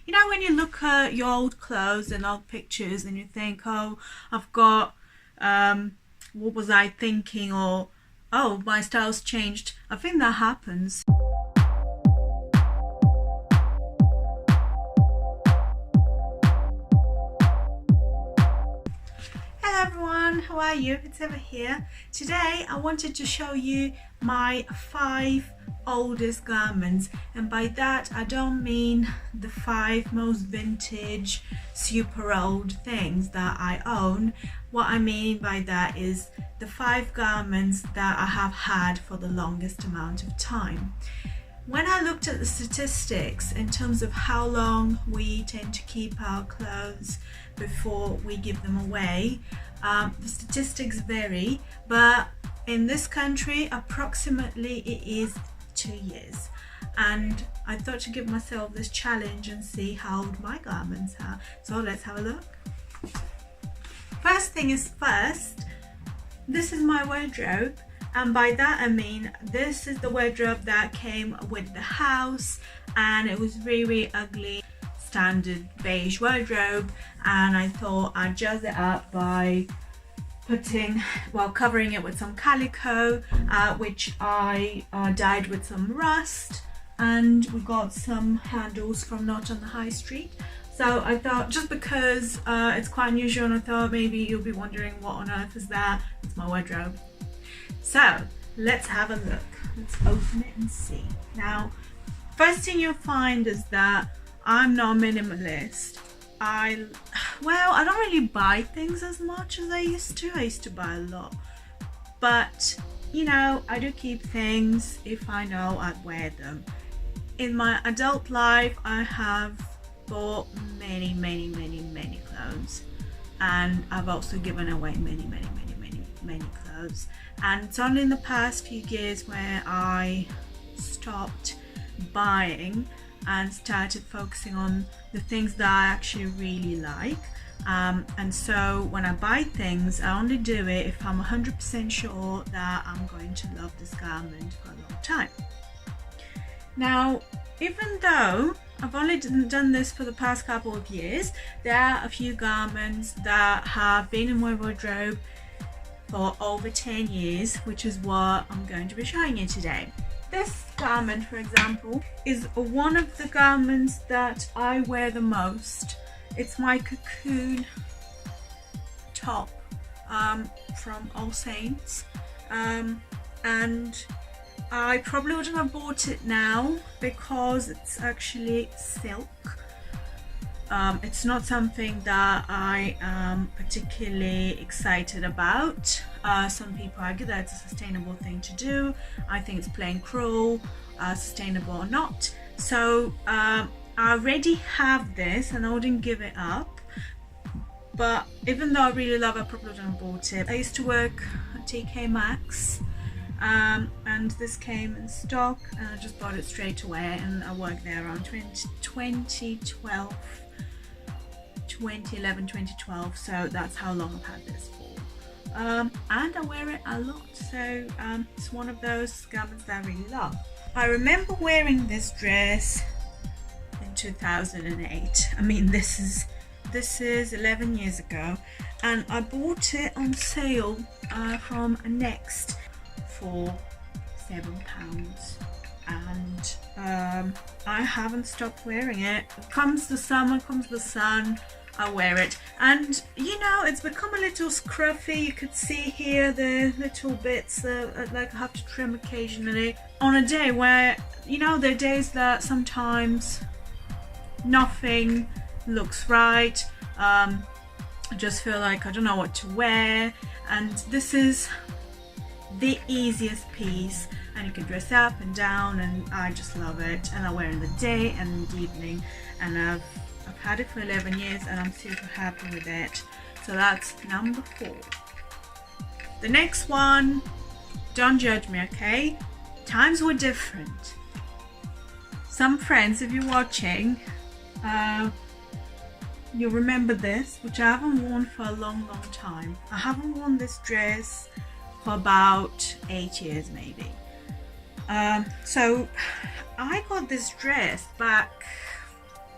You know, when you look at your old clothes and old pictures and you think, oh, I've got, what was I thinking? Or, oh, my style's changed. I think that happens. Hello everyone, how are you? It's Eva here. Today I wanted to show you my 5 oldest garments, and by that I don't mean the 5 most vintage, super old things that I own. What I mean by that is the 5 garments that I have had for the longest amount of time. When I looked at the statistics in terms of how long we tend to keep our clothes before we give them away, the statistics vary, but in this country approximately it is 2 years. And I thought to give myself this challenge and see how old my garments are. So let's have a look. First thing is first, this is my wardrobe. And by that I mean this is the wardrobe that came with the house, and it was really ugly standard beige wardrobe, and I thought I'd jazz it up by covering it with some calico, which I dyed with some rust, and we got some handles from Not on the High Street. So I thought, just because it's quite unusual, and I thought maybe you'll be wondering what on earth is that. It's my wardrobe. So let's have a look. Let's open it and see. Now, first thing you'll find is that I'm not a minimalist. I don't really buy things as much as I used to. I used to buy a lot. But, you know, I do keep things if I know I'd wear them. In my adult life, I have bought many clothes. And I've also given away many clothes. And it's only in the past few years where I stopped buying and started focusing on the things that I actually really like. And so when I buy things, I only do it if I'm 100% sure that I'm going to love this garment for a long time. Now, even though I've only done this for the past couple of years, there are a few garments that have been in my wardrobe for over 10 years, which is what I'm going to be showing you today. This garment, for example, is one of the garments that I wear the most. It's my cocoon top from All Saints, and I probably wouldn't have bought it now because it's actually silk. It's not something that I am particularly excited about. Some people argue that it's a sustainable thing to do. I think it's plain cruel, sustainable or not. So I already have this and I wouldn't give it up. But even though I really love it, I probably wouldn't have bought it. I used to work at TK Maxx, and this came in stock and I just bought it straight away, and I worked there around 2012. 2011, 2012, so that's how long I've had this for. And I wear it a lot, so it's one of those garments that I really love. I remember wearing this dress in 2008. I mean, this is 11 years ago, and I bought it on sale from Next for £7. And I haven't stopped wearing it. Comes the summer, comes the sun, I wear it. And you know, it's become a little scruffy. You could see here the little bits that like I have to trim occasionally. On a day where, you know, there are days that sometimes nothing looks right. I just feel like I don't know what to wear, and this is the easiest piece, and you can dress up and down, and I just love it. And I wear it in the day and in the evening, and I've had it for 11 years and I'm super happy with it. So that's number 4. The next one, don't judge me, okay? Times were different. Some friends, if you're watching, you'll remember this, which I haven't worn for a long time. I haven't worn this dress for about 8 years maybe. So I got this dress back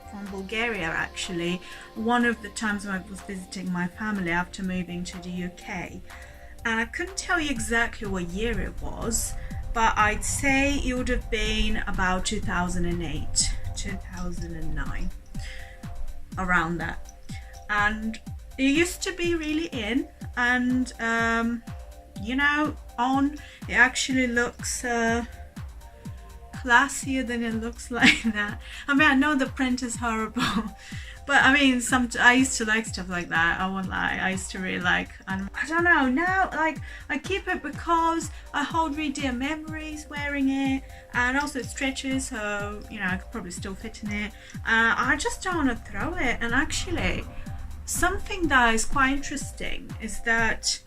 from Bulgaria actually. One of the times when I was visiting my family after moving to the UK. And I couldn't tell you exactly what year it was, but I'd say it would have been about 2008, 2009, around that. And it used to be really in, and you know, on it actually looks classier than it looks like that. I mean, I know the print is horrible, but I mean, I used to like stuff like that. I won't lie, I used to really like, and I don't know, now like I keep it because I hold really dear memories wearing it, and also it stretches, so you know I could probably still fit in it. I just don't want to throw it. And actually, something that is quite interesting is that,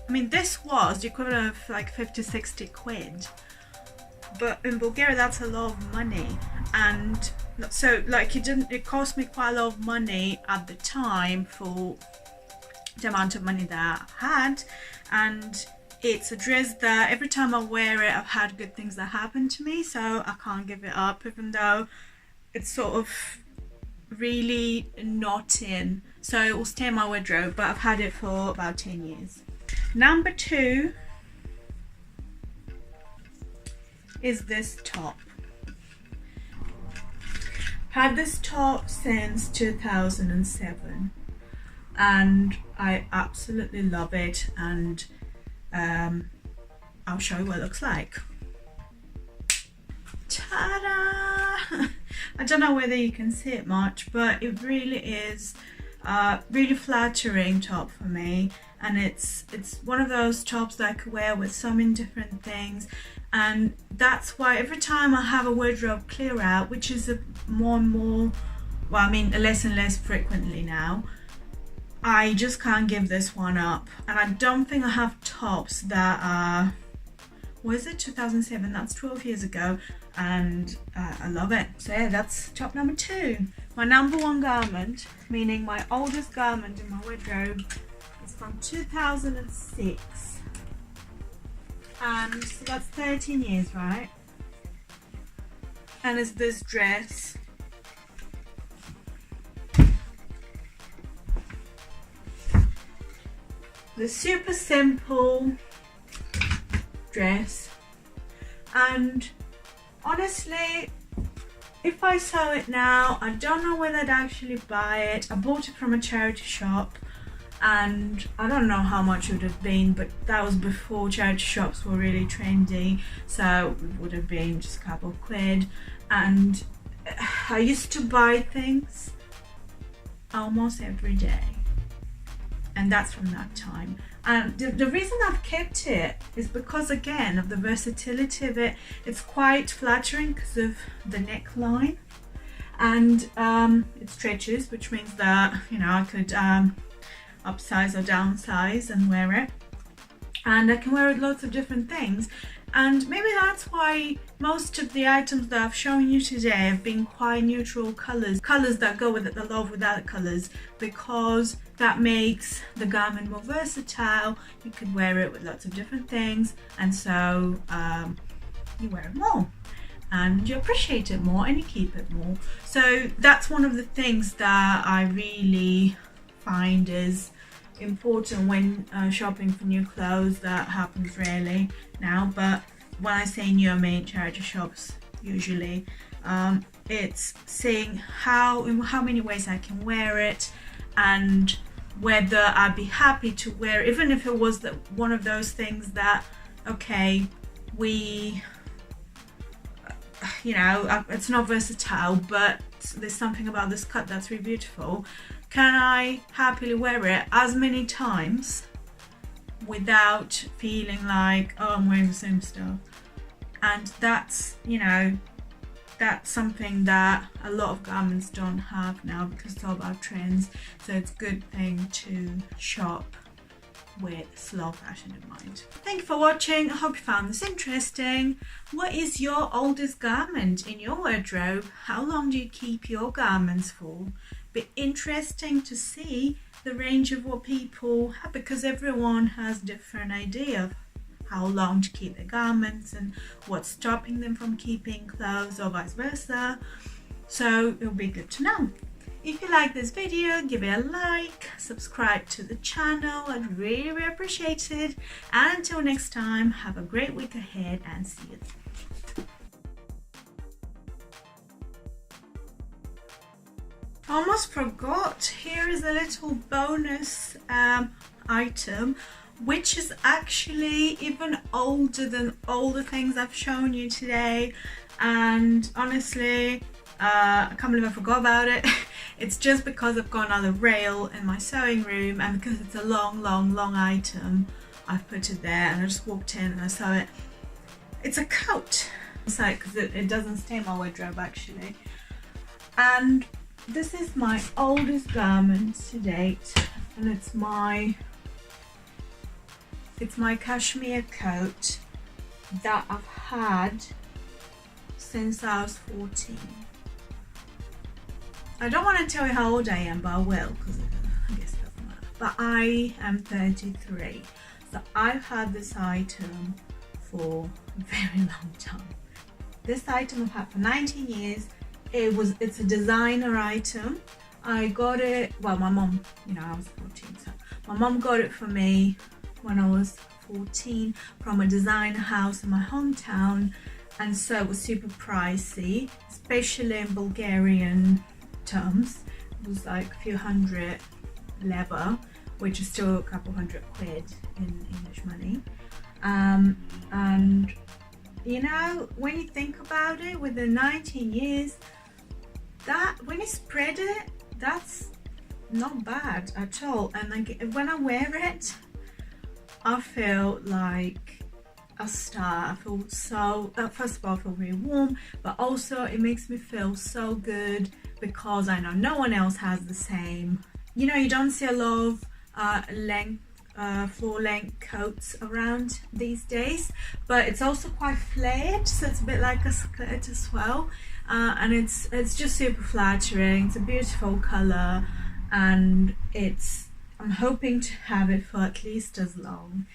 I mean, this was the equivalent of like 50-60 quid. But in Bulgaria, that's a lot of money, and so like it cost me quite a lot of money at the time for the amount of money that I had. And it's a dress that every time I wear it, I've had good things that happen to me, so I can't give it up, even though it's sort of really not in, so it will stay in my wardrobe, but I've had it for about 10 years. Number 2 is this top. Had this top since 2007, and I absolutely love it, and I'll show you what it looks like. Ta-da! I don't know whether you can see it much, but it really is really flattering top for me, and it's one of those tops that I could wear with so many different things. And that's why every time I have a wardrobe clear out, which is more and more, well, I mean less and less frequently now, I just can't give this one up. And I don't think I have tops that are, was it 2007? That's 12 years ago, and I love it. So yeah, that's top number 2. My number 1 garment, meaning my oldest garment in my wardrobe, is from 2006. And so that's 13 years, right? And it's this dress. The super simple dress, and honestly, if I saw it now, I don't know whether I'd actually buy it. I bought it from a charity shop, and I don't know how much it would have been, but that was before charity shops were really trendy, so it would have been just a couple of quid. And I used to buy things almost every day, and that's from that time. And the reason I've kept it is because, again, of the versatility of it. It's quite flattering because of the neckline, and it stretches, which means that, you know, I could upsize or downsize and wear it, and I can wear it lots of different things. And maybe that's why most of the items that I've shown you today have been quite neutral colours that go with it, the love with other colours, because that makes the garment more versatile. You can wear it with lots of different things, and so you wear it more and you appreciate it more and you keep it more. So that's one of the things that I really find is important when shopping for new clothes. That happens rarely now, but when I say new, I mean charity shops usually. It's seeing in how many ways I can wear it, and whether I'd be happy to wear it, even if it was one of those things that, okay, you know, it's not versatile, but there's something about this cut that's really beautiful. Can I happily wear it as many times without feeling like, oh, I'm wearing the same stuff? And that's, you know, that's something that a lot of garments don't have now, because it's all about trends. So it's a good thing to shop with slow fashion in mind. Thank you for watching. I hope you found this interesting. What is your oldest garment in your wardrobe? How long do you keep your garments for? Be interesting to see the range of what people have, because everyone has different idea of how long to keep their garments and what's stopping them from keeping clothes, or vice versa. So it'll be good to know. If you like this video, give it a like, subscribe to the channel, I'd really appreciate it. And until next time, have a great week ahead and see you. Almost forgot, here is a little bonus item, which is actually even older than all the things I've shown you today. And honestly, I can't believe I forgot about it. It's just because I've got another rail in my sewing room, and because it's a long item, I've put it there and I just walked in and I saw it. It's a coat, because it doesn't stay in my wardrobe actually. And this is my oldest garment to date, and it's my cashmere coat that I've had since I was 14. I don't want to tell you how old I am, but I will, because I guess it doesn't matter. But I am 33, so I've had this item for a very long time. This item I've had for 19 years. It's a designer item. I got it, well, my mom, I was 14, so my mom got it for me when I was 14 from a designer house in my hometown, and so it was super pricey, especially in Bulgarian terms. It was like a few hundred leva, which is still a couple £100 in English money. And when you think about it, within 19 years, that when you spread it, that's not bad at all. And when I wear it, I feel like a star. I feel so, first of all, I feel very warm, but also it makes me feel so good because I know no one else has the same. You don't see a lot of floor length coats around these days, but it's also quite flared, so it's a bit like a skirt as well. And it's just super flattering. It's a beautiful color, and I'm hoping to have it for at least as long.